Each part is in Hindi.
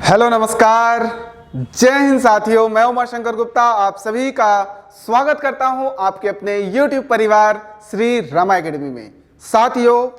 हेलो नमस्कार, जय हिंद साथियों। मैं उमाशंकर गुप्ता आप सभी का स्वागत करता हूं आपके अपने YouTube परिवार श्री रमा एकेडमी में। साथियों,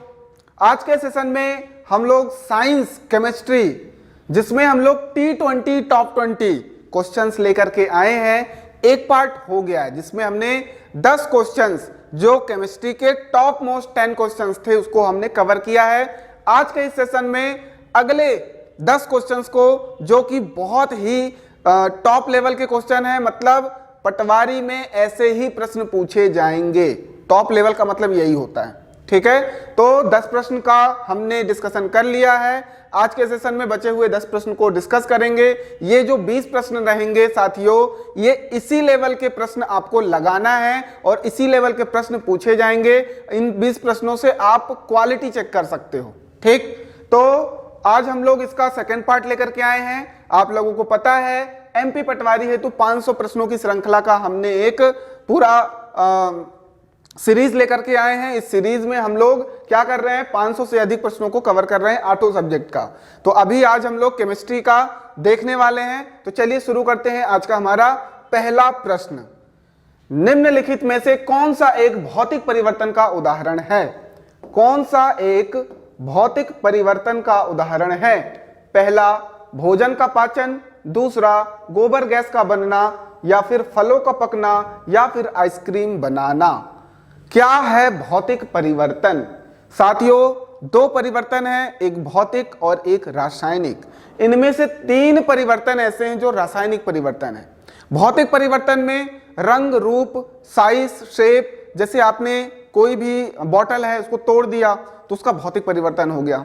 आज के सेशन में हम लोग साइंस केमिस्ट्री जिसमें हम लोग T20 टॉप 20 क्वेश्चंस लेकर के आए हैं। एक पार्ट हो गया है जिसमें हमने 10 क्वेश्चंस जो केमिस्ट्री के टॉप मोस्ट 10 क्वेश्चंस थे उसको हमने कवर किया है। आज के इस सेशन में अगले 10 क्वेश्चंस को जो कि बहुत ही टॉप लेवल के क्वेश्चन है, मतलब पटवारी में ऐसे ही प्रश्न पूछे जाएंगे। टॉप लेवल का मतलब यही होता है, ठीक है। तो 10 प्रश्न का हमने डिस्कशन कर लिया है। आज के सेशन में बचे हुए 10 प्रश्न को डिस्कस करेंगे। ये जो 20 प्रश्न रहेंगे साथियों, ये इसी लेवल के प्रश्न आपको लगाना है और इसी लेवल के प्रश्न पूछे जाएंगे। इन 20 प्रश्नों से आप क्वालिटी चेक कर सकते हो, ठीक। तो आज हम लोग इसका सेकंड पार्ट लेकर के आए हैं। आप लोगों को पता है एमपी पटवारी हेतु 500 प्रश्नों की श्रृंखला का हमने एक पूरा सीरीज लेकर के आए हैं। इस सीरीज में हम लोग क्या कर रहे हैं, 500 से अधिक प्रश्नों को कवर कर रहे हैं ऑटो सब्जेक्ट का। तो अभी आज हम लोग केमिस्ट्री का देखने वाले हैं। तो चलिए शुरू करते हैं। आज का हमारा पहला प्रश्न, निम्नलिखित में से कौन सा एक भौतिक परिवर्तन का उदाहरण है? कौन सा एक भौतिक परिवर्तन का उदाहरण है? पहला, भोजन का पाचन, दूसरा गोबर गैस का बनना, या फिर फलों का पकना, या फिर आइसक्रीम बनाना। क्या है भौतिक परिवर्तन? साथियों, 2 परिवर्तन है, एक भौतिक और एक रासायनिक। इनमें से 3 परिवर्तन ऐसे हैं जो रासायनिक परिवर्तन है। भौतिक परिवर्तन में रंग, रूप, साइज, शेप, जैसे आपने कोई भी बॉटल है उसको तोड़ दिया तो उसका भौतिक परिवर्तन हो गया।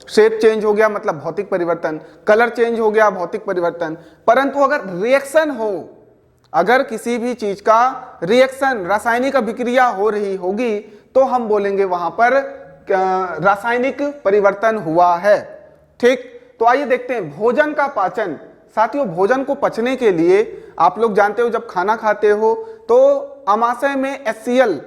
शेप चेंज हो गया मतलब भौतिक परिवर्तन, कलर चेंज हो गया भौतिक परिवर्तन। परंतु अगर रिएक्शन हो, अगर किसी भी चीज का रिएक्शन, रासायनिक अभिक्रिया हो रही होगी तो हम बोलेंगे वहां पर रासायनिक परिवर्तन हुआ है, ठीक। तो आइए देखते हैं भोजन का पाचन। साथियों, भोजन को पचने के लिए आप लोग जानते हो जब खाना खाते हो तो अमाशय में HCl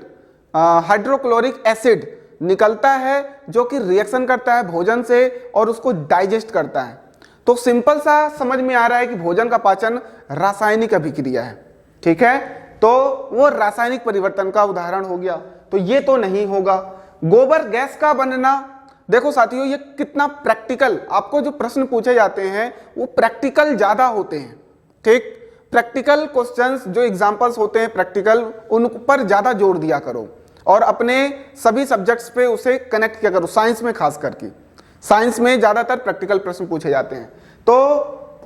हाइड्रोक्लोरिक एसिड निकलता है जो कि रिएक्शन करता है भोजन से और उसको डाइजेस्ट करता है। तो सिंपल सा समझ में आ रहा है कि भोजन का पाचन रासायनिक अभिक्रिया है, ठीक है। तो वो रासायनिक परिवर्तन का उदाहरण हो गया। तो ये तो नहीं होगा। गोबर गैस का बनना, देखो साथियों ये कितना प्रैक्टिकल, आपको जो प्रश्न पूछे जाते हैं वो प्रैक्टिकल ज्यादा होते हैं, ठीक। प्रैक्टिकल क्वेश्चंस जो एग्जांपल्स होते हैं प्रैक्टिकल, उन पर ज्यादा जोर दिया करो और अपने सभी सब्जेक्ट्स पे उसे कनेक्ट किया करो। साइंस में खास करके, साइंस में ज्यादातर प्रैक्टिकल प्रश्न पूछे जाते हैं। तो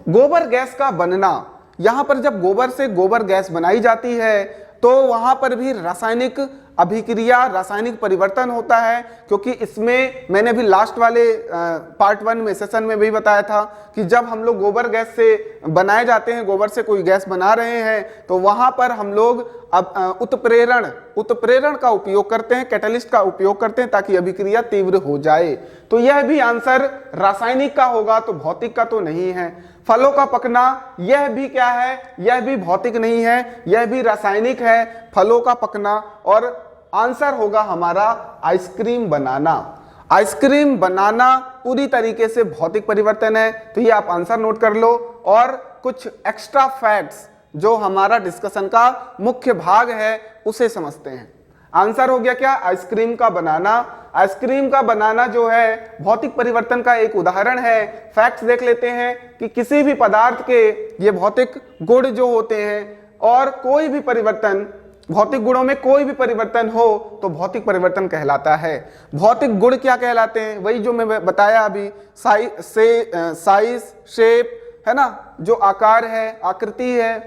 गोबर गैस का बनना, यहां पर जब गोबर से गोबर गैस बनाई जाती है तो वहां पर भी रासायनिक अभिक्रिया, रासायनिक परिवर्तन होता है। क्योंकि इसमें मैंने भी लास्ट वाले पार्ट 1 में सेशन में भी बताया था कि जब हम लोग गोबर गैस से बनाए जाते हैं, गोबर से कोई गैस बना रहे हैं तो वहां पर हम लोग उत्प्रेरण का उपयोग करते हैं, कैटलिस्ट का उपयोग करते हैं ताकि अभिक्रिया तीव्र हो जाए। तो यह भी आंसर रासायनिक का होगा, तो भौतिक का तो नहीं है। फलों का पकना, यह भी क्या है, यह भी भौतिक नहीं है, यह भी रासायनिक है, फलों का पकना। और आंसर होगा हमारा आइसक्रीम बनाना। आइसक्रीम बनाना पूरी तरीके से भौतिक परिवर्तन है। तो ये आप आंसर नोट कर लो और कुछ एक्स्ट्रा फैक्ट्स जो हमारा डिस्कशन का मुख्य भाग है उसे समझते हैं। आंसर हो गया क्या, आइसक्रीम का बनाना। आइसक्रीम का बनाना जो है भौतिक परिवर्तन का एक उदाहरण है। फैक्ट्स देख लेते हैं कि किसी भी पदार्थ के ये भौतिक गुण जो होते हैं और कोई भी परिवर्तन, भौतिक गुणों में कोई भी परिवर्तन हो तो भौतिक परिवर्तन कहलाता है। भौतिक गुण क्या कहलाते हैं, वही जो मैं बताया अभी, साइज, शेप, है ना, जो आकार है, आकृति है।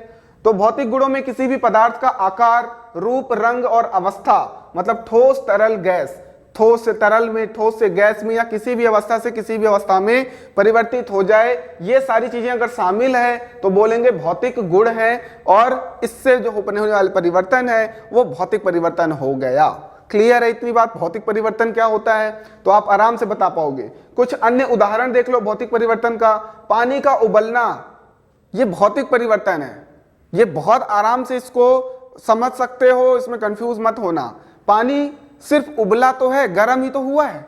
तो भौतिक गुणों में किसी भी पदार्थ का आकार, रूप, रंग और अवस्था, मतलब ठोस, तरल, गैस, ठोस से तरल में, ठोस से गैस में, या किसी भी अवस्था से किसी भी अवस्था में परिवर्तित हो जाए, ये सारी चीजें अगर शामिल है तो बोलेंगे भौतिक गुण है और इससे जो होने वाले परिवर्तन है वो भौतिक परिवर्तन हो गया। क्लियर है इतनी बात? भौतिक परिवर्तन क्या होता है तो आप आराम से बता पाओगे। कुछ अन्य उदाहरण देख लो भौतिक परिवर्तन का। पानी का उबलना, ये भौतिक परिवर्तन है। ये बहुत आराम से इसको समझ सकते हो, इसमें कंफ्यूज मत होना। पानी सिर्फ उबला तो है, गर्म ही तो हुआ है।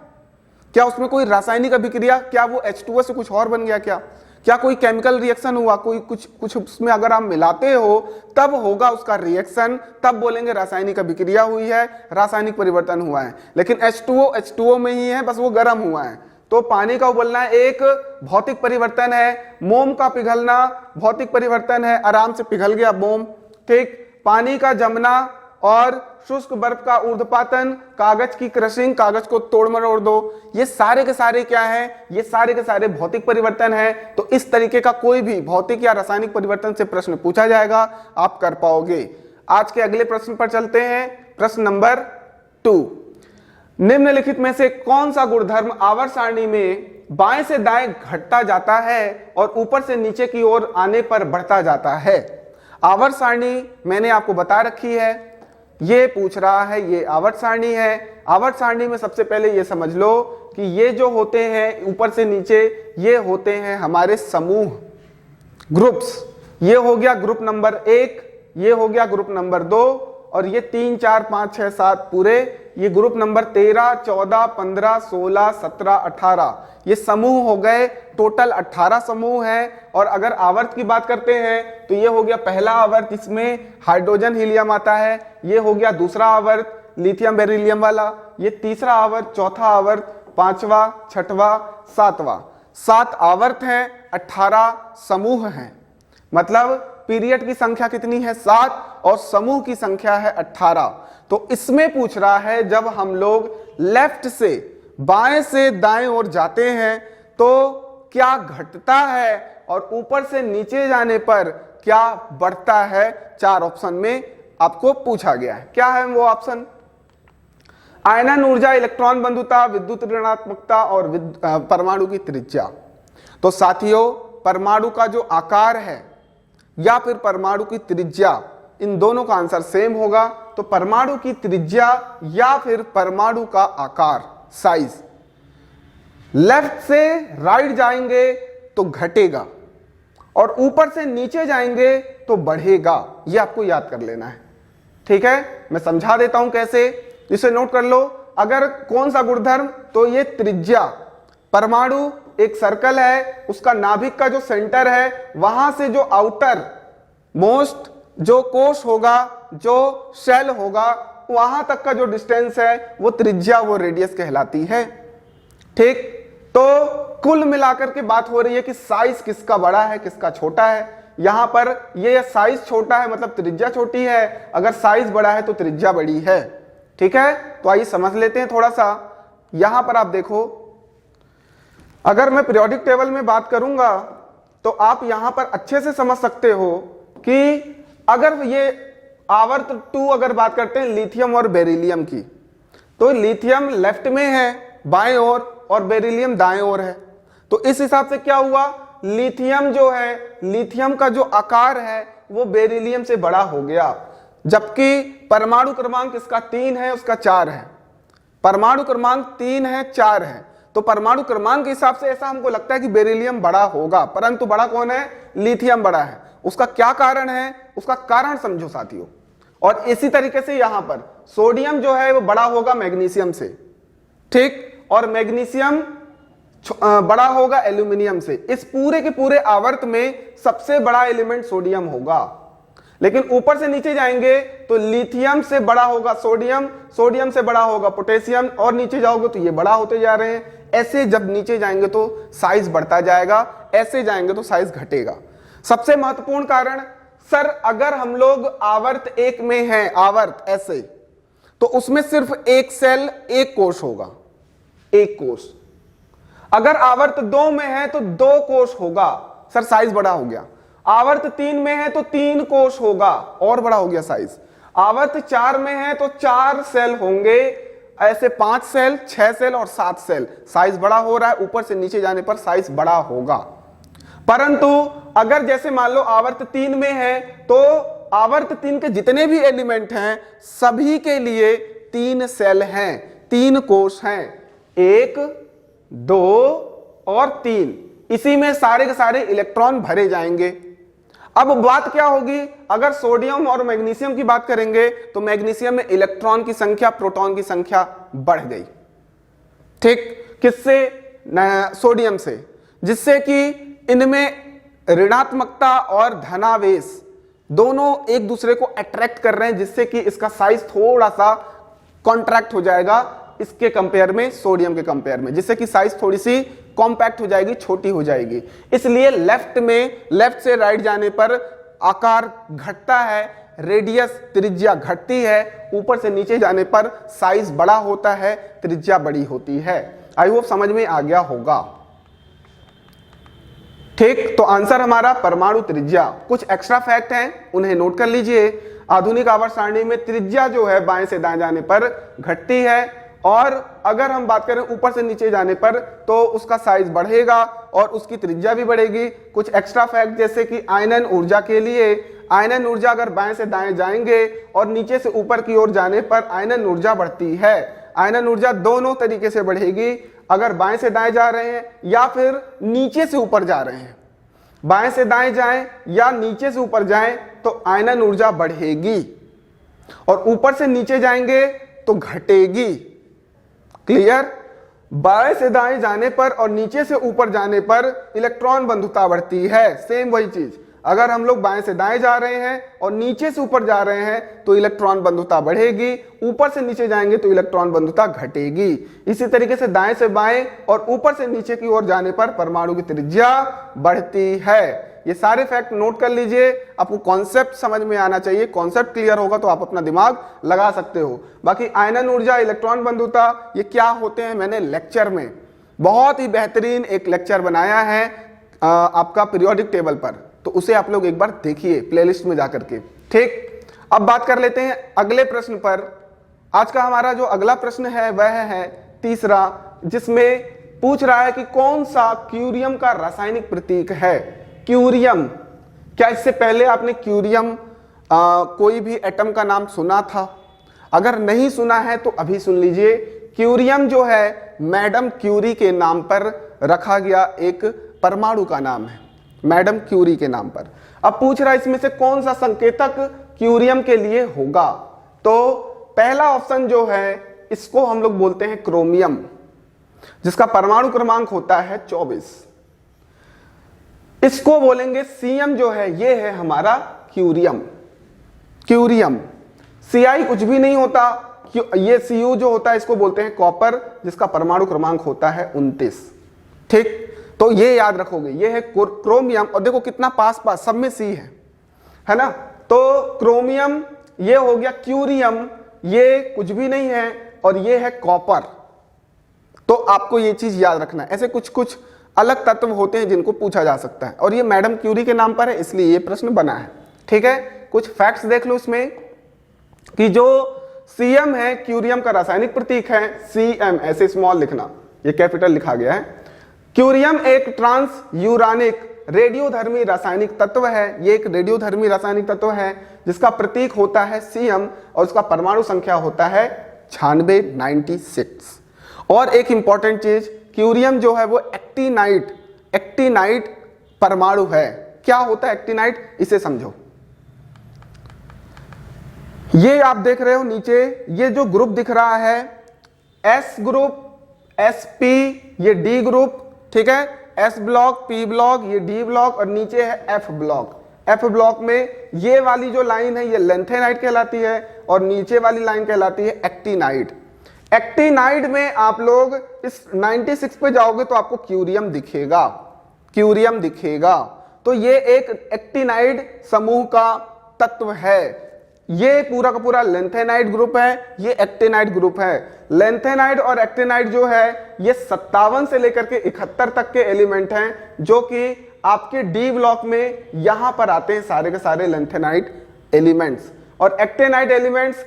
क्या उसमें कोई रासायनिक अभिक्रिया, क्या वो H2O से कुछ और बन गया? क्या कोई केमिकल रिएक्शन हुआ, कोई कुछ उसमें अगर आप मिलाते हो तब होगा उसका रिएक्शन, तब बोलेंगे रासायनिक अभिक्रिया हुई है, रासायनिक परिवर्तन हुआ है। लेकिन H2O में ही है, बस वो गर्म हुआ है। तो पानी का उबलना एक भौतिक परिवर्तन है। मोम का पिघलना भौतिक परिवर्तन है, आराम से पिघल गया मोम। ठीक, पानी का जमना और शुष्क बर्फ का ऊर्ध्वपातन, कागज की क्रशिंग, कागज को तोड़ मरोड़ दो, ये सारे के सारे क्या हैं, ये सारे के सारे भौतिक परिवर्तन है। तो इस तरीके का कोई भी भौतिक या रासायनिक परिवर्तन से प्रश्न पूछा जाएगा, आप कर पाओगे। आज के अगले प्रश्न पर चलते हैं। प्रश्न नंबर 2, निम्नलिखित में से कौन सा गुणधर्म आवर्त सारणी में बाएं से दाएं घटता जाता है और ऊपर से नीचे की ओर आने पर बढ़ता जाता है? आवर्त सारणी मैंने आपको बता रखी है, ये पूछ रहा है, ये आवर्त सारणी है। आवर्त सारणी में सबसे पहले ये समझ लो कि ये जो होते हैं ऊपर से नीचे, ये होते हैं हमारे समूह, ग्रुप्स। ये हो गया ग्रुप नंबर 1, ये हो गया ग्रुप नंबर 2, और ये 3 4 5 6 7 पूरे, ये ग्रुप नंबर 13 14 15 16 17 18, ये समूह हो गए। टोटल 18 समूह हैं। और अगर आवर्त की बात करते हैं तो ये हो गया पहला आवर्त, इसमें हाइड्रोजन हीलियम आता है। ये हो गया दूसरा आवर्त, लिथियम बेरिलियम वाला। ये तीसरा आवर्त, चौथा आवर्त, पांचवा, छठवां, सातवां। 7 आवर्त हैं, 18 समूह हैं। मतलब पीरियड की संख्या कितनी है? 7, और समूह की संख्या है 18। तो इसमें पूछ रहा है जब हम लोग लेफ्ट से बाएं से दाएं ओर जाते हैं तो क्या घटता है और ऊपर से नीचे जाने पर क्या बढ़ता है। 4 ऑप्शन में आपको पूछा गया है। क्या है वो ऑप्शन? आयनन ऊर्जा, इलेक्ट्रॉन बंधुता, विद्युत ऋणात्मकता और परमाणु की त्रिज्या। तो साथियों, परमाणु का जो आकार है या फिर परमाणु की त्रिज्या, इन दोनों का आंसर सेम होगा। तो परमाणु की त्रिज्या या फिर परमाणु का आकार, साइज, लेफ्ट से राइट जाएंगे तो घटेगा और ऊपर से नीचे जाएंगे तो बढ़ेगा। यह आपको याद कर लेना है। ठीक है, मैं समझा देता हूं कैसे, इसे नोट कर लो। अगर कौन सा गुणधर्म, तो ये त्रिज्या, परमाणु एक सर्कल है, उसका नाभिक का जो सेंटर है वहां से जो आउटर मोस्ट जो कोश होगा, जो शेल होगा, वहां तक का जो डिस्टेंस है वो त्रिज्या, वो रेडियस कहलाती है। ठीक, तो कुल मिलाकर के बात हो रही है कि साइज किसका बड़ा है किसका छोटा है। यहां पर ये साइज छोटा है मतलब त्रिज्या छोटी है, अगर साइज बड़ा है तो त्रिज्या बड़ी है। ठीक है, तो आइए समझ लेते हैं थोड़ा सा। यहां पर आप देखो, अगर मैं पीरियोडिक टेबल में बात करूंगा तो आप यहां पर अच्छे से समझ सकते हो कि अगर ये आवर्त 2 अगर बात करते हैं लिथियम और बेरिलियम की, तो लिथियम लेफ्ट में है बाएं ओर और बेरिलियम दाएं ओर है। तो इस हिसाब से क्या हुआ, लिथियम जो है, लिथियम का जो आकार है वो बेरिलियम से बड़ा हो गया, जबकि परमाणु क्रमांक इसका 3 है, उसका 4 है। परमाणु क्रमांक 3 है, 4 है, तो परमाणु क्रमांक के हिसाब से ऐसा हमको लगता है कि बेरिलियम बड़ा होगा, परंतु बड़ा कौन है? लिथियम बड़ा है। उसका क्या कारण है? उसका कारण समझो साथियों। और इसी तरीके से यहां पर सोडियम जो है वो बड़ा होगा मैग्नीशियम से। ठीक, और मैग्नीशियम बड़ा होगा एल्यूमिनियम से। इस पूरे के पूरे आवर्त में सबसे बड़ा एलिमेंट सोडियम होगा। लेकिन ऊपर से नीचे जाएंगे तो लिथियम से बड़ा होगा सोडियम, सोडियम से बड़ा होगा पोटेशियम, और नीचे जाओगे तो ये बड़ा होते जा रहे हैं। ऐसे जब नीचे जाएंगे तो साइज बढ़ता जाएगा, ऐसे जाएंगे तो साइज घटेगा। सबसे महत्वपूर्ण कारण, सर अगर हम लोग आवर्त 1 में हैं, आवर्त ऐसे, तो उसमें सिर्फ एक सेल, एक कोश होगा, एक कोश। अगर आवर्त 2 में है तो 2 कोश होगा, सर साइज बड़ा हो गया। आवर्त 3 में है तो 3 कोश होगा, और बड़ा हो गया साइज। आवर्त 4 में है तो 4 सेल होंगे, ऐसे 5 सेल, 6 सेल और 7 सेल। साइज बड़ा हो रहा है, ऊपर से नीचे जाने पर साइज बड़ा होगा। परंतु अगर जैसे मान लो आवर्त 3 में है तो आवर्त 3 के जितने भी एलिमेंट हैं सभी के लिए 3 सेल हैं, 3 कोश हैं, 1 2 और 3। इसी में सारे के सारे इलेक्ट्रॉन भरे जाएंगे। अब बात क्या होगी, अगर सोडियम और मैग्नीशियम की बात करेंगे तो मैग्नीशियम में इलेक्ट्रॉन की संख्या, प्रोटॉन की संख्या बढ़ गई। ठीक, किससे? सोडियम से, जिससे कि इनमें ऋणात्मकता और धनावेश दोनों एक दूसरे को अट्रैक्ट कर रहे हैं, जिससे कि इसका साइज थोड़ा सा कॉन्ट्रैक्ट हो जाएगा इसके कंपेयर में, सोडियम के कंपेयर में, जिससे कि साइज थोड़ी सी कॉम्पैक्ट हो जाएगी, छोटी हो जाएगी। इसलिए लेफ्ट से राइट जाने पर आकार घटता है, रेडियस त्रिज्या घटती है, ऊपर से नीचे जाने पर साइज बड़ा होता है, त्रिज्या बड़ी होती है। आई होप समझ में आ गया होगा। ठीक, तो आंसर हमारा परमाणु त्रिज्या। कुछ एक्स्ट्रा फैक्ट हैं, उन्हें नोट कर लीजिए। आधुनिक आवर्त सारणी में त्रिज्या जो है बाएं से दाएं जाने पर घटती है, और अगर हम बात करें ऊपर से नीचे जाने पर तो उसका साइज बढ़ेगा और उसकी त्रिज्या भी बढ़ेगी। कुछ एक्स्ट्रा फैक्ट जैसे कि आयनन ऊर्जा के लिए, आयनन ऊर्जा अगर बाएं से दाएं जाएंगे और नीचे से ऊपर की ओर जाने पर आयनन ऊर्जा बढ़ती है। आयनन ऊर्जा दोनों तरीके से बढ़ेगी, अगर बाएं से दाएं जा रहे हैं या फिर नीचे से ऊपर जा रहे हैं। बाएं से दाएं जाएं या नीचे से ऊपर जाएं तो आयनन ऊर्जा बढ़ेगी, और ऊपर से नीचे जाएंगे तो घटेगी। क्लियर? बाएं से दाएं जाने पर और नीचे से ऊपर जाने पर इलेक्ट्रॉन बंधुता बढ़ती है। सेम वही चीज, अगर हम लोग बाएं से दाएं जा रहे हैं और नीचे से ऊपर जा रहे हैं तो इलेक्ट्रॉन बंधुता बढ़ेगी, ऊपर से नीचे जाएंगे तो इलेक्ट्रॉन बंधुता घटेगी। इसी तरीके से दाएं से बाएं और ऊपर से नीचे की ओर जाने पर परमाणु की त्रिज्या बढ़ती है। ये सारे फैक्ट नोट कर लीजिए, आपको कॉन्सेप्ट समझ में आना चाहिए। कॉन्सेप्ट क्लियर होगा तो आप अपना दिमाग लगा सकते हो। बाकी आयनन ऊर्जा, इलेक्ट्रॉन बंधुता, ये क्या होते हैं मैंने लेक्चर में बहुत ही बेहतरीन एक लेक्चर बनाया है आपका पीरियोडिक टेबल पर, तो उसे आप लोग एक बार देखिए प्लेलिस्ट में जाकर के। ठीक, अब बात कर लेते हैं अगले प्रश्न पर। आज का हमारा जो अगला प्रश्न है वह है तीसरा, जिसमें पूछ रहा है कि कौन सा क्यूरियम का रासायनिक प्रतीक है। क्यूरियम, क्या इससे पहले आपने क्यूरियम कोई भी एटम का नाम सुना था? अगर नहीं सुना है तो अभी सुन लीजिए। क्यूरियम जो है मैडम क्यूरी के नाम पर रखा गया एक परमाणु का नाम है, मैडम क्यूरी के नाम पर। अब पूछ रहा है इसमें से कौन सा संकेतक क्यूरियम के लिए होगा। तो पहला ऑप्शन जो है इसको हम लोग बोलते हैं क्रोमियम, जिसका परमाणु क्रमांक होता है 24। इसको बोलेंगे सीएम जो है, ये है हमारा क्यूरियम। क्यूरियम Ci कुछ भी नहीं होता, ये Cu जो होता है इसको बोलते हैं कॉपर, जिसका परमाणु क्रमांक होता है 29। ठीक, तो ये याद रखोगे, ये है क्रोमियम। और देखो कितना पास पास सब में सी है ना। तो क्रोमियम ये हो गया, क्यूरियम ये कुछ भी नहीं है, और ये है कॉपर। तो आपको ये चीज याद रखना है। ऐसे कुछ कुछ अलग तत्व होते हैं जिनको पूछा जा सकता है, और ये मैडम क्यूरी के नाम पर है इसलिए ये प्रश्न बना है। ठीक है, कुछ फैक्ट्स देख लो इसमें कि जो सीएम है क्यूरियम का रासायनिक प्रतीक है सीएम, ऐसे स्मॉल लिखना, ये कैपिटल लिखा गया है। क्यूरियम एक ट्रांस यूरानिक रेडियोधर्मी रासायनिक तत्व है। ये एक रेडियोधर्मी रासायनिक तत्व है जिसका प्रतीक होता है सीएम, और उसका परमाणु संख्या होता है 96। और एक इंपॉर्टेंट चीज, क्यूरियम जो है वो एक्टिनाइट परमाणु है। क्या होता है एक्टिनाइट, इसे समझो। ये आप देख रहे हो नीचे, ये जो ग्रुप दिख रहा है एस ग्रुप, sp, ये डी ग्रुप, ठीक है, एस ब्लॉक, पी ब्लॉक, ये डी ब्लॉक, और नीचे है एफ ब्लॉक। एफ ब्लॉक में ये वाली जो लाइन है ये लेंथेनाइट कहलाती है, और नीचे वाली लाइन कहलाती है एक्टिनाइट। एक्टिनाइड में आप लोग इस 96 पे जाओगे तो आपको क्यूरियम दिखेगा, क्यूरियम दिखेगा। तो ये एक एक्टिनाइड समूह का तत्व है। ये पूरा का पूरा लेंथेनाइड ग्रुप है, ये एक्टिनाइड ग्रुप है। लेंथेनाइड और एक्टिनाइड जो है ये 57 से लेकर के 71 तक के एलिमेंट हैं, जो कि आपके डी ब्लॉक में यहां पर आते हैं सारे के सारे लेंथेनाइड एलिमेंट्स। और एक्टिनाइड एलिमेंट्स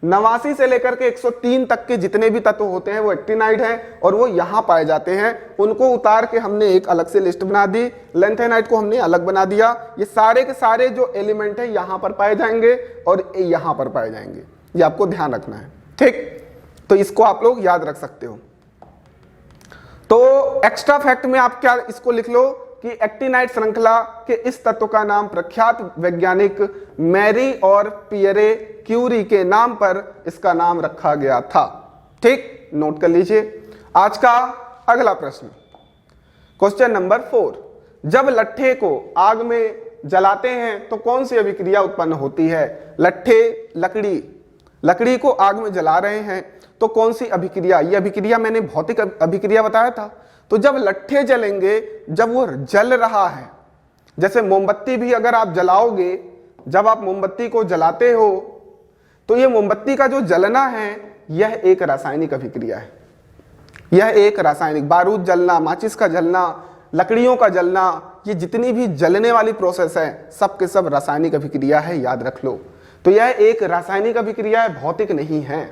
89 से लेकर के 103 तक के जितने भी तत्व होते हैं वो एक्टिनाइड हैं, और वो यहां पाए जाते हैं। उनको उतार के हमने एक अलग से लिस्ट बना दी, लेंथेनाइड को हमने अलग बना दिया। ये सारे के सारे जो एलिमेंट हैं यहां पर पाए जाएंगे और यहां पर पाए जाएंगे, ये आपको ध्यान रखना है। ठीक, तो इसको आप लोग याद रख सकते हो। तो एक्स्ट्रा फैक्ट में आप क्या इसको लिख लो कि एक्टिनाइड श्रृंखला के इस तत्व का नाम प्रख्यात वैज्ञानिक मैरी और पियरे क्यूरी के नाम पर इसका नाम रखा गया था। ठीक, नोट कर लीजिए। आज का अगला प्रश्न, क्वेश्चन नंबर 4, जब लट्ठे को आग में जलाते हैं तो कौन सी अभिक्रिया उत्पन्न होती है? लकड़ी को आग में जला रहे हैं तो कौन सी अभिक्रिया? ये अभिक्रिया मैंने भौतिक अभिक्रिया बताया था। तो जब लट्ठे जलेंगे, जब वो जल रहा है, जैसे मोमबत्ती भी अगर आप जलाओगे, जब आप मोमबत्ती को जलाते हो तो ये मोमबत्ती का जो जलना है यह एक रासायनिक अभिक्रिया है। यह एक रासायनिक, बारूद जलना, माचिस का जलना, लकड़ियों का जलना, ये जितनी भी जलने वाली प्रोसेस है सब के सब रासायनिक अभिक्रिया है, याद रख लो। तो यह एक रासायनिक अभिक्रिया है, भौतिक नहीं है।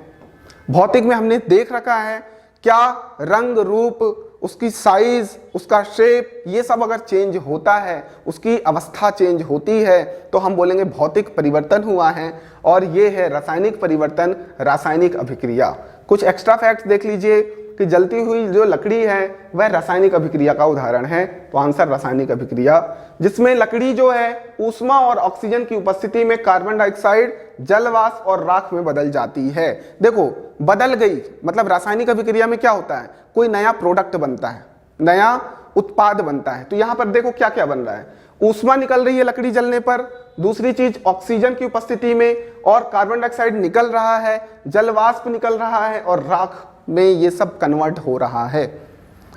भौतिक में हमने देख रखा है क्या रंग रूप, उसकी साइज, उसका शेप, ये सब अगर चेंज होता है, उसकी अवस्था चेंज होती है तो हम बोलेंगे भौतिक परिवर्तन हुआ है, और ये है रासायनिक परिवर्तन, रासायनिक अभिक्रिया। कुछ एक्स्ट्रा फैक्ट्स देख लीजिए कि जलती हुई जो लकड़ी है वह रासायनिक अभिक्रिया का उदाहरण है, तो आंसर रासायनिक अभिक्रिया, जिसमें लकड़ी जो है ऊष्मा और ऑक्सीजन की उपस्थिति में कार्बन डाइऑक्साइड, जलवाष्प और राख में बदल जाती है। देखो बदल गई, मतलब रासायनिक अभिक्रिया में क्या होता है, कोई नया प्रोडक्ट बनता है, नया उत्पाद बनता है। तो यहां पर देखो क्या क्या बन रहा है, ऊष्मा निकल रही है लकड़ी जलने पर, दूसरी चीज ऑक्सीजन की उपस्थिति में, और कार्बन डाइऑक्साइड निकल रहा है, जलवाष्प निकल रहा है, और राख में ये सब कन्वर्ट हो रहा है।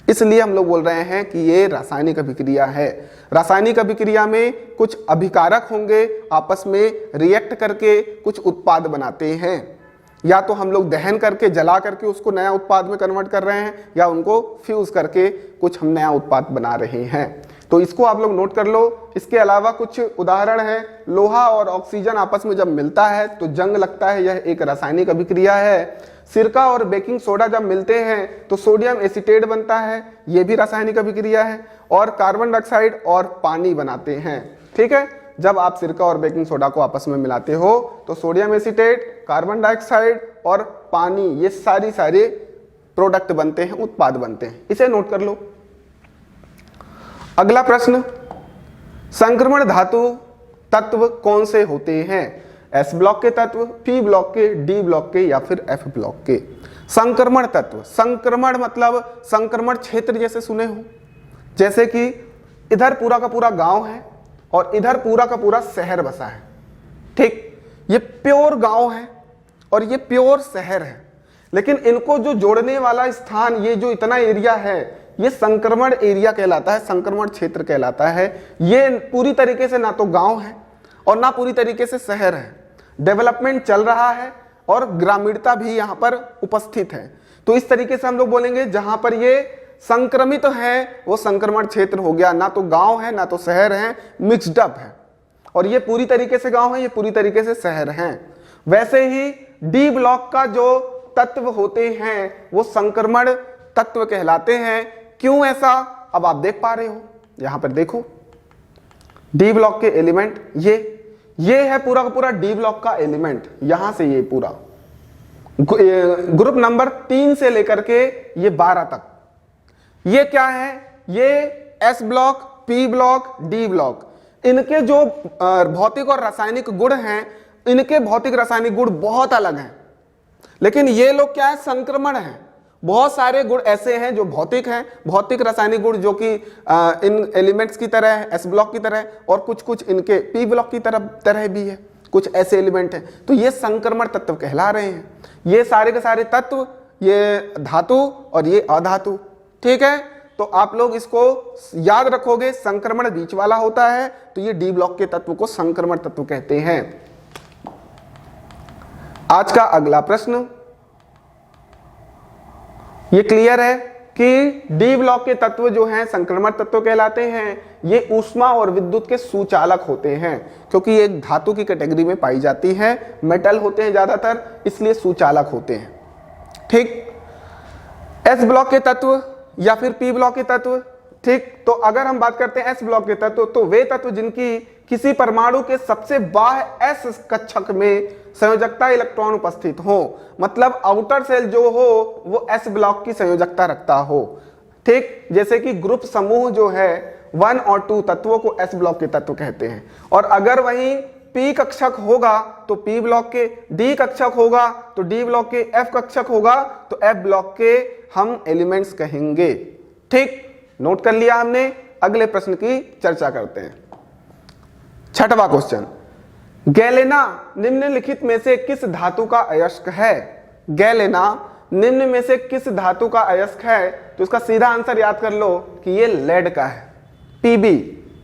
इसलिए हम लोग बोल रहे हैं कि ये रासायनिक अभिक्रिया है। रासायनिक अभिक्रिया में कुछ अभिकारक होंगे, आपस में रिएक्ट करके कुछ उत्पाद बनाते हैं, या तो हम लोग दहन करके, जला करके उसको नया उत्पाद में कन्वर्ट कर रहे हैं, या उनको फ्यूज करके कुछ हम नया उत्पाद बना रहे हैं। तो इसको आप लोग नोट कर लो। इसके अलावा कुछ उदाहरण हैं, लोहा और ऑक्सीजन आपस में जब मिलता है तो जंग लगता है, यह एक रासायनिक अभिक्रिया है। सिरका और बेकिंग सोडा जब मिलते हैं तो सोडियम एसीटेट बनता है, यह भी रासायनिक अभिक्रिया है। और कार्बन डाइऑक्साइड और पानी बनाते हैं, ठीक है। जब आप सिरका और बेकिंग सोडा को आपस में मिलाते हो तो सोडियम एसीटेट, कार्बन डाइऑक्साइड और पानी, ये सारे प्रोडक्ट बनते हैं, उत्पाद बनते हैं। इसे नोट कर लो। अगला प्रश्न, संक्रमण धातु तत्व कौन से होते हैं? एस ब्लॉक के तत्व, पी ब्लॉक के, डी ब्लॉक के, या फिर एफ ब्लॉक के? संक्रमण तत्व, संक्रमण मतलब संक्रमण क्षेत्र जैसे सुने हो, जैसे कि इधर पूरा का पूरा गांव है और इधर पूरा का पूरा शहर बसा है, ठीक। ये प्योर गांव है और ये प्योर शहर है, लेकिन इनको जो जोड़ने वाला स्थान, ये जो इतना एरिया है, ये संक्रमण एरिया कहलाता है, संक्रमण क्षेत्र कहलाता है। ये पूरी तरीके से ना तो गांव है और ना पूरी तरीके से शहर है, डेवलपमेंट चल रहा है और ग्रामीणता भी यहाँ पर उपस्थित है। तो इस तरीके से हम लोग बोलेंगे जहां पर ये संक्रमित है वो संक्रमण क्षेत्र हो गया, ना तो गांव है ना तो शहर है, मिक्स्ड अप है। और ये पूरी तरीके से गांव है, ये पूरी तरीके से शहर है। वैसे ही डी ब्लॉक का जो तत्व होते हैं वो संक्रमण तत्व कहलाते हैं। क्यों ऐसा, अब आप देख पा रहे हो, यहां पर देखो डी ब्लॉक के एलिमेंट, ये है पूरा का पूरा डी ब्लॉक का एलिमेंट, यहां से ये पूरा ग्रुप नंबर 3 से लेकर के ये 12 तक, ये क्या है, ये S block, P block, D block, इनके जो भौतिक और रासायनिक गुण हैं, इनके भौतिक रासायनिक गुण बहुत अलग हैं। लेकिन ये लोग क्या है, संक्रमण है। बहुत सारे गुण ऐसे हैं जो भौतिक हैं, भौतिक रासायनिक गुण जो कि इन एलिमेंट्स की तरह है, एस ब्लॉक की तरह, और कुछ इनके पी ब्लॉक की तरह भी है, कुछ ऐसे एलिमेंट हैं। तो ये संक्रमण तत्व कहला रहे हैं। ये सारे के सारे तत्व, ये धातु और ये अधातु, ठीक है। तो आप लोग इसको याद रखोगे, संक्रमण बीच वाला होता है, तो ये डी ब्लॉक के तत्व को संक्रमण तत्व कहते हैं। आज का अगला प्रश्न, ये क्लियर है कि डी ब्लॉक के तत्व जो हैं संक्रमण तत्व कहलाते हैं। ये ऊष्मा और विद्युत के सुचालक होते हैं, क्योंकि ये एक धातु की कैटेगरी में पाई जाती है, मेटल होते हैं ज्यादातर, इसलिए सुचालक होते हैं, ठीक। एस ब्लॉक के तत्व या फिर पी ब्लॉक के तत्व, ठीक। तो अगर हम बात करते हैं एस ब्लॉक के तत्व, तो वे तत्व जिनकी किसी परमाणु के सबसे बाह्य एस कक्षक में संयोजकता इलेक्ट्रॉन उपस्थित हो, मतलब आउटर सेल जो हो वो एस ब्लॉक की संयोजकता रखता हो, ठीक। जैसे कि ग्रुप समूह जो है 1 और 2 तत्वों को एस ब्लॉक के तत्व कहते हैं। और अगर वहीं पी कक्षक होगा तो पी ब्लॉक के, डी कक्षक होगा तो डी ब्लॉक के, एफ कक्षक होगा तो एफ ब्लॉक के हम एलिमेंट्स कहेंगे, ठीक। नोट कर लिया हमने। अगले प्रश्न की चर्चा करते हैं। छठवां क्वेश्चन, गैलेना निम्नलिखित में से किस धातु का अयस्क है? गैलेना निम्न में से किस धातु का अयस्क है? तो इसका सीधा आंसर याद कर लो कि ये लेड का है। पीबी,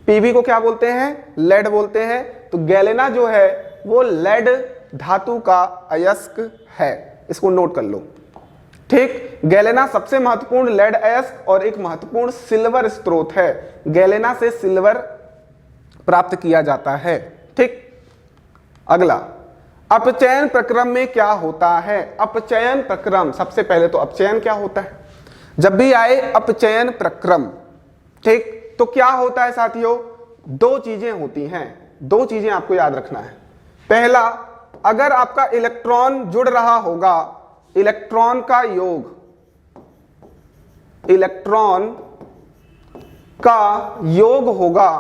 पीबी को क्या बोलते हैं? लेड बोलते हैं। तो गैलेना जो है वो लेड धातु का अयस्क है, इसको नोट कर लो। ठीक, गैलेना सबसे महत्वपूर्ण लेड अयस्क और एक महत्वपूर्ण सिल्वर स्रोत है। गैलेना से सिल्वर प्राप्त किया जाता है। ठीक, अगला, अपचयन प्रक्रम में क्या होता है? अपचयन प्रक्रम, सबसे पहले तो अपचयन क्या होता है? जब भी आए अपचयन प्रक्रम, ठीक, तो क्या होता है साथियों? दो चीजें होती हैं, दो चीजें आपको याद रखना है। पहला, अगर आपका इलेक्ट्रॉन जुड़ रहा होगा, इलेक्ट्रॉन का योग, इलेक्ट्रॉन का योग होगा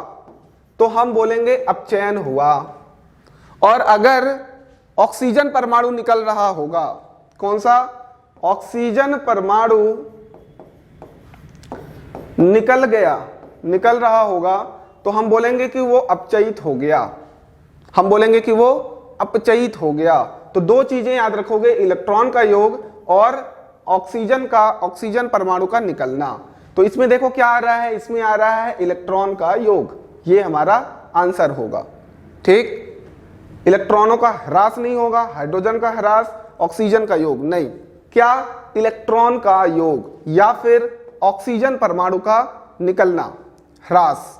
तो हम बोलेंगे अपचयन हुआ। और अगर ऑक्सीजन परमाणु निकल रहा होगा, कौन सा? ऑक्सीजन परमाणु निकल रहा होगा तो हम बोलेंगे कि वो अपचयित हो गया, हम बोलेंगे कि वो अपचयित हो गया। तो दो चीजें याद रखोगे, इलेक्ट्रॉन का योग और ऑक्सीजन परमाणु का निकलना। तो इसमें देखो क्या आ रहा है, इसमें आ रहा है इलेक्ट्रॉन का योग, ये हमारा आंसर होगा। ठीक, इलेक्ट्रॉनों का ह्रास नहीं होगा, हाइड्रोजन का ह्रास, ऑक्सीजन का योग नहीं, क्या? इलेक्ट्रॉन का योग या फिर ऑक्सीजन परमाणु का निकलना, ह्रास।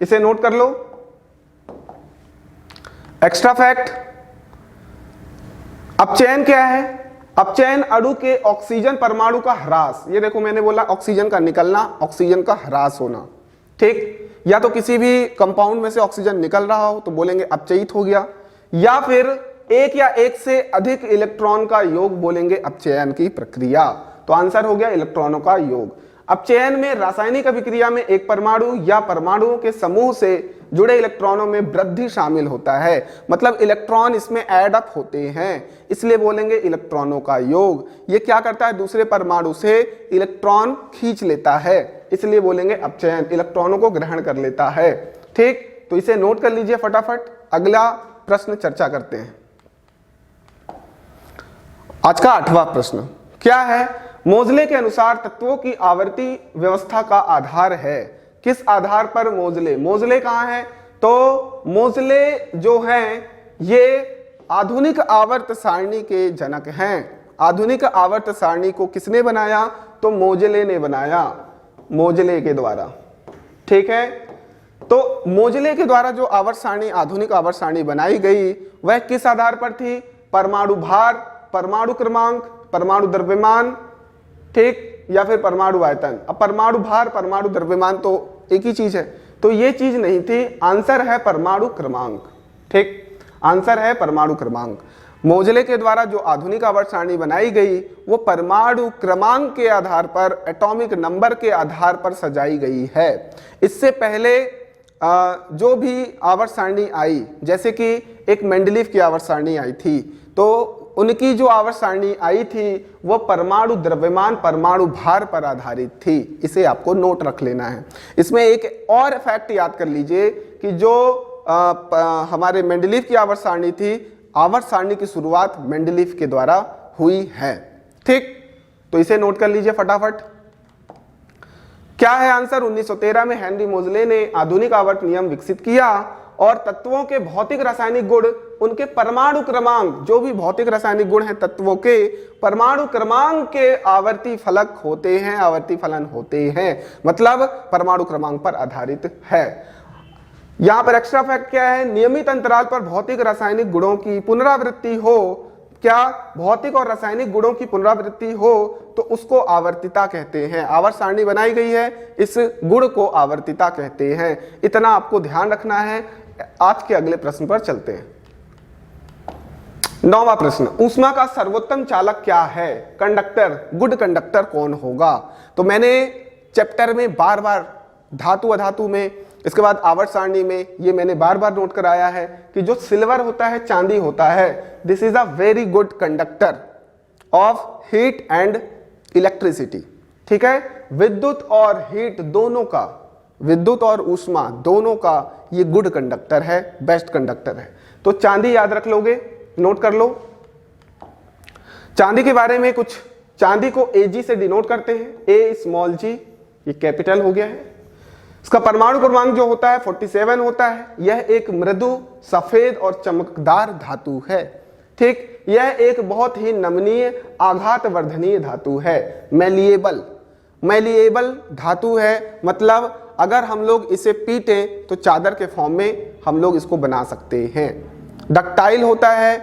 इसे नोट कर लो। एक्स्ट्रा फैक्ट, अपचयन क्या है? अपचयन अणु के ऑक्सीजन परमाणु का ह्रास। ये देखो मैंने बोला ऑक्सीजन का निकलना, ऑक्सीजन का ह्रास होना। ठीक, या तो किसी भी कंपाउंड में से ऑक्सीजन निकल रहा हो तो बोलेंगे अपचयित हो गया, या फिर एक या एक से अधिक इलेक्ट्रॉन का योग बोलेंगे अपचयन की प्रक्रिया। तो आंसर हो गया इलेक्ट्रॉनों का योग। अपचयन में रासायनिक अभिक्रिया में एक परमाणु या परमाणुओं के समूह से जुड़े इलेक्ट्रॉनों में वृद्धि शामिल होता है, मतलब इलेक्ट्रॉन इसमें ऐड अप होते हैं, इसलिए बोलेंगे इलेक्ट्रॉनों का योग। ये क्या करता है? दूसरे परमाणु से इलेक्ट्रॉन खींच लेता है, इसलिए बोलेंगे अपचयन, इलेक्ट्रॉनों को ग्रहण कर लेता है। ठीक, तो इसे नोट कर लीजिए फटाफट। अगला प्रश्न चर्चा करते हैं। आज का 8वां प्रश्न क्या है? मोजले के अनुसार तत्वों की आवर्ती व्यवस्था का आधार है। किस आधार पर मोजले? मोजले कहां है? तो मोजले जो हैं ये आधुनिक आवर्त सारणी के जनक हैं। आधुनिक आवर्त सारणी को किसने बनाया? तो मोजले ने बनाया, मोजले के द्वारा। ठीक है, तो मोजले के द्वारा जो आवर्त सारणी, आधुनिक आवर्त सारणी बनाई गई वह किस आधार पर थी? परमाणु भार, परमाणु क्रमांक, परमाणु द्रव्यमान, ठीक, या फिर परमाणु आयतन। अब परमाणु भार, परमाणु द्रव्यमान तो एक ही चीज है, तो ये चीज नहीं थी, आंसर है परमाणु क्रमांक। ठीक, आंसर है परमाणु क्रमांक। मोजले के द्वारा जो आधुनिक आवर्त सारणी बनाई गई वो परमाणु क्रमांक के आधार पर, एटॉमिक नंबर के आधार पर सजाई गई है। इससे पहले जो भी आवर्त सारणी आई, जैसे कि एक मेंडलीव की आवर्त सारणी आई थी, तो उनकी जो आवर्त सारणी आई थी वो परमाणु द्रव्यमान, परमाणु भार पर आधारित थी। इसे आपको नोट रख लेना है। इसमें एक और फैक्ट याद कर लीजिए कि जो हमारे मेंडलीव की आवर्त सारणी थी, आवर्त सारणी की शुरुआत मेंडलीव के द्वारा हुई है। ठीक, तो इसे नोट कर लीजिए फटाफट। क्या है आंसर? 1913 में हेनरी मोजले ने आधुनिक आवर्त नियम विकसित किया और तत्वों के भौतिक रासायनिक गुण, उनके परमाणु क्रमांक, जो भी भौतिक रासायनिक गुण हैं तत्वों के, परमाणु क्रमांक के आवर्ती फलक होते हैं, आवर्ती फलन होते हैं, मतलब परमाणु क्रमांक पर आधारित है। यहां पर एक्स्ट्रा फैक्ट क्या है? नियमित अंतराल पर भौतिक रासायनिक गुणों की पुनरावृत्ति हो, क्या भौतिक और रासायनिक गुणों की पुनरावृत्ति हो तो उसको आवर्तिता कहते हैं। आवर्त सारणी बनाई गई है, इस गुण को आवर्तिता कहते हैं। इतना आपको ध्यान रखना है। आज के अगले प्रश्न पर चलते हैं। 9वां प्रश्न, ऊष्मा का सर्वोत्तम चालक क्या है? कंडक्टर, गुड कंडक्टर कौन होगा? तो मैंने चैप्टर में बार बार धातु अधातु में, इसके बाद आवर्त सारणी में, ये मैंने बार बार नोट कराया है कि जो सिल्वर होता है, चांदी होता है, this is a very good conductor of heat and electricity. ठीक है, विद्युत और हीट दोनों का, विद्युत और ऊष्मा दोनों का ये गुड कंडक्टर है, बेस्ट कंडक्टर है। तो चांदी याद रख लोगे, नोट कर लो। चांदी के बारे में कुछ, चांदी को Ag से डिनोट करते हैं, A स्मॉल g, ये कैपिटल हो गया है। इसका परमाणु क्रमांक जो होता है 47 होता है। यह एक मृदु, सफेद और चमकदार धातु है। ठीक, यह एक बहुत ही नमनीय, आघात वर्धनीय धातु है। मैलिएबल धातु है, मतलब अगर हम लोग इसे पीटें तो चादर के फॉर्म में हम लोग इसको बना सकते हैं। डक्टाइल होता है,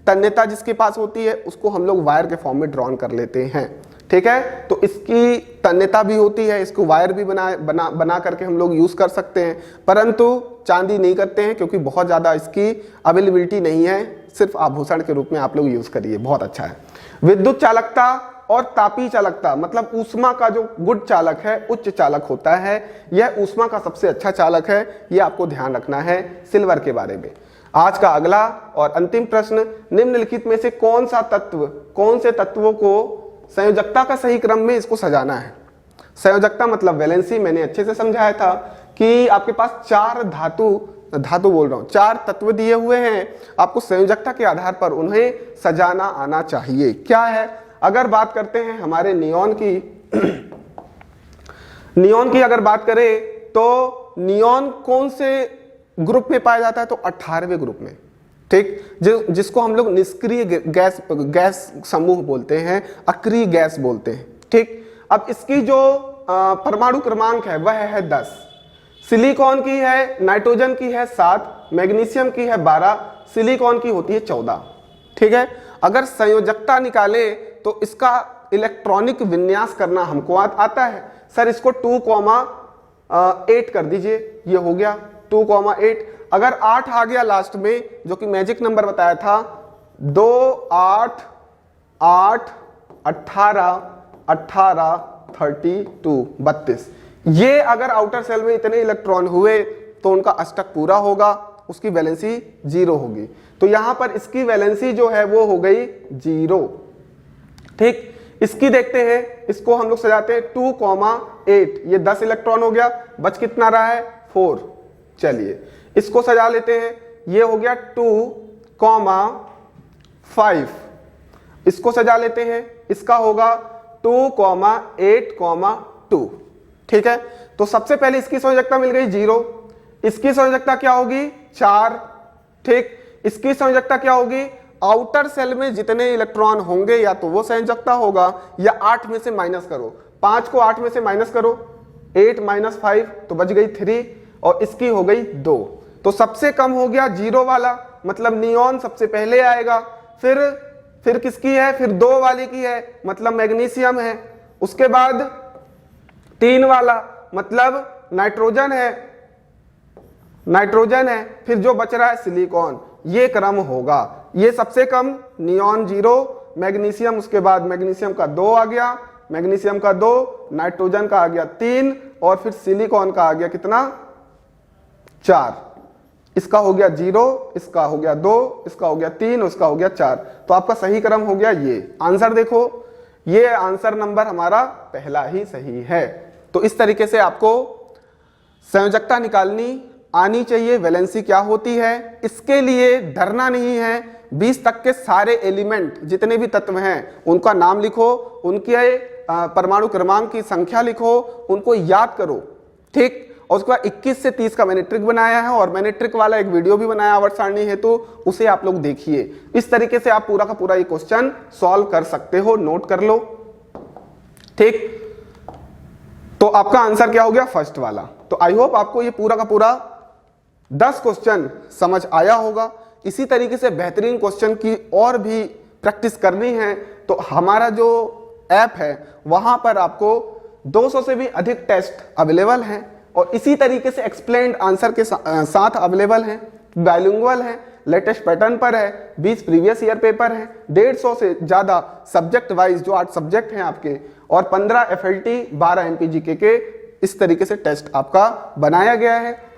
तन्यता जिसके पास होती है उसको हम लोग वायर के फॉर्म में ड्रॉन कर लेते हैं। ठीक है, तो इसकी तन्यता भी होती है, इसको वायर भी बना करके हम लोग यूज कर सकते हैं, परंतु चांदी नहीं करते हैं क्योंकि बहुत ज़्यादा इसकी अवेलेबिलिटी नहीं है। सिर्फ आभूषण के रूप में आप लोग यूज करिए, बहुत अच्छा है। विद्युत चालकता और तापीय चालकता, मतलब ऊष्मा का जो गुड चालक है, उच्च चालक होता है, यह ऊष्मा का सबसे अच्छा चालक है। यह आपको ध्यान रखना है सिल्वर के बारे में। आज का अगला और अंतिम प्रश्न, निम्नलिखित में से कौन से तत्वों को संयोजकता का सही क्रम में इसको सजाना है। संयोजकता मतलब वैलेंसी, मैंने अच्छे से समझाया था कि आपके पास चार चार तत्व दिए हुए हैं, आपको संयोजकता के आधार पर उन्हें सजाना आना चाहिए। क्या है, अगर बात करते हैं हमारे नियॉन की अगर बात करें तो नियॉन कौन से ग्रुप में पाया जाता है, तो 18वें ग्रुप में। ठीक, जिसको हम लोग निष्क्रिय गैस समूह बोलते हैं, अक्रिय गैस बोलते हैं। ठीक, अब इसकी जो परमाणु क्रमांक है वह है 10। सिलिकॉन की है, नाइट्रोजन की है 7, मैग्नीशियम की है 12, सिलिकॉन की होती है 14। ठीक है, अगर संयोजकता निकाले तो इसका इलेक्ट्रॉनिक विन्यास करना हमको आता है। सर इसको 2,8 कर दीजिए, ये हो गया 2,8। अगर 8 आ गया लास्ट में, जो कि मैजिक नंबर बताया था, 2, 8, 8, 18, 18, 32, 32। ये अगर आउटर सेल में इतने इलेक्ट्रॉन हुए तो उनका अष्टक पूरा होगा, उसकी वैलेंसी 0 होगी। तो यहां पर इसकी वैलेंसी जो है वो हो गई 0। ठीक, इसकी देखते हैं, इसको हम लोग सजाते हैं 2,8, ये 10 इलेक्ट्रॉन हो गया, बच कितना रहा है 4। चलिए इसको सजा लेते हैं, ये हो गया 2,5, इसको सजा लेते हैं, इसका होगा 2,8,2। ठीक है, तो सबसे पहले इसकी संयोजकता मिल गई 0, इसकी संयोजकता क्या होगी 4। ठीक, इसकी संयोजकता क्या होगी, आउटर सेल में जितने इलेक्ट्रॉन होंगे या तो वो संयोजकता होगा या 8 में से माइनस करो, 5 को 8 में से माइनस करो, 8 - 5 तो बच गई 3, और इसकी हो गई 2। तो सबसे कम हो गया 0 वाला, मतलब नियॉन सबसे पहले आएगा। फिर किसकी है, फिर 2 वाले की है, मतलब मैग्नीशियम है। उसके बाद 3 वाला मतलब नाइट्रोजन है, फिर जो बच रहा है सिलिकॉन। ये क्रम होगा, ये सबसे कम नियॉन 0, मैग्नीशियम, उसके बाद मैग्नीशियम का 2 आ गया, मैग्नीशियम का 2, नाइट्रोजन का आ गया 3, और फिर सिलिकॉन का आ गया कितना 4। इसका हो गया 0, इसका हो गया 2, इसका हो गया 3, उसका हो गया 4। तो आपका सही क्रम हो गया ये। आंसर देखो, ये आंसर नंबर हमारा पहला ही सही है। तो इस तरीके से आपको संयोजकता निकालनी आनी चाहिए, वैलेंसी क्या होती है। इसके लिए डरना नहीं है, 20 तक के सारे एलिमेंट जितने भी तत्व हैं उनका नाम लिखो, उनके परमाणु क्रमांक की संख्या लिखो, उनको याद करो। ठीक, और उसके बाद 21 से 30 का मैंने ट्रिक बनाया है, और मैंने ट्रिक वाला एक वीडियो भी बनाया आवर्त सारणी हेतु, उसे आप लोग देखिए। इस तरीके से आप पूरा का पूरा ये क्वेश्चन सॉल्व कर सकते हो, नोट कर लो। ठीक, तो आपका आंसर क्या हो गया, फर्स्ट वाला। तो आई होप आपको ये पूरा का पूरा 10 क्वेश्चन समझ आया होगा। इसी तरीके से बेहतरीन क्वेश्चन की और भी प्रैक्टिस करनी है तो हमारा जो ऐप है वहां पर आपको 200 से भी अधिक टेस्ट अवेलेबल हैं, और इसी तरीके से एक्सप्लेन्ड आंसर के साथ अवेलेबल हैं, बाइलिंगुअल है, लेटेस्ट पैटर्न पर है, 20 प्रीवियस ईयर पेपर हैं, 150 से ज़्यादा सब्जेक्ट वाइज जो 8 सब्जेक्ट हैं आपके, और 15 FLT 12 MPGK के इस तरीके से टेस्ट आपका बनाया गया है।